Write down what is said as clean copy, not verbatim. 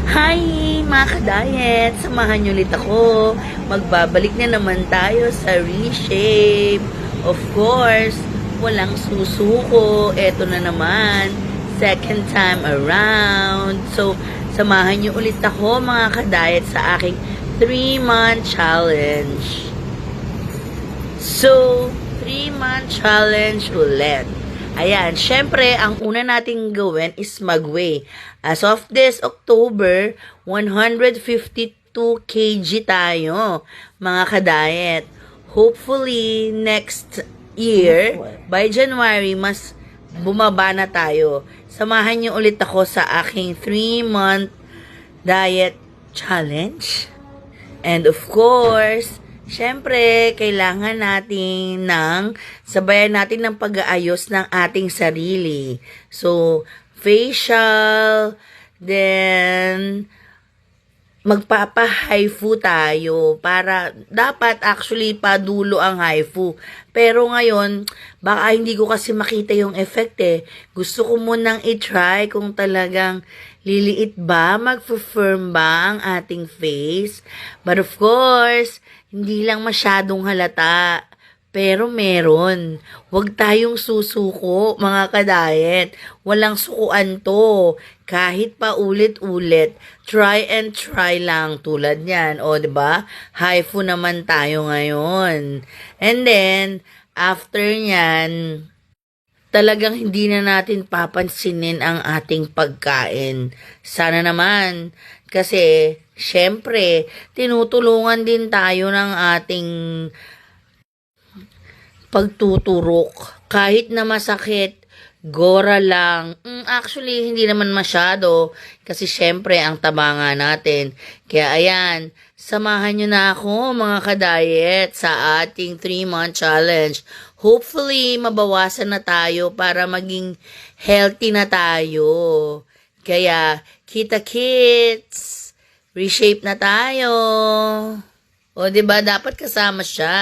Hi mga ka-diet! Samahan niyo ulit ako. Magbabalik na naman tayo sa Reshape. Of course, walang susuko. Eto na naman. Second time around. So, samahan niyo ulit ako mga ka-diet sa aking 3-month challenge. So, 3-month challenge ulit. Ayan, syempre, ang una nating gawin is mag-weigh. As of this October, 152 kg tayo, mga ka-diet. Hopefully, next year, by January, mas bumaba na tayo. Samahan niyo ulit ako sa aking 3-month diet challenge. And of course, syempre, kailangan natin sabayan natin ng pag-aayos ng ating sarili. So, facial, then magpapa-HIFU tayo para dapat actually padulo ang HIFU. Pero ngayon, baka hindi ko kasi makita yung effect eh. Gusto ko munang i-try kung talagang liliit ba, mag-firm ba ang ating face. But of course, hindi lang masyadong halata. Pero meron. Huwag tayong susuko, mga ka-diet. Walang sukuan to. Kahit pa ulit-ulit, try and try lang tulad niyan. O, 'di ba? HIFU naman tayo ngayon. And then, after niyan, talagang hindi na natin papansinin ang ating pagkain. Sana naman. Kasi, syempre, tinutulungan din tayo ng ating pagtuturok. Kahit na masakit, gora lang. Actually, hindi naman masyado. Kasi syempre, ang taba nga natin. Kaya ayan, samahan nyo na ako mga ka-diet sa ating 3-month challenge. Hopefully, mabawasan na tayo para maging healthy na tayo. Kaya, kita-kits! Reshape na tayo. O, diba, dapat kasama siya.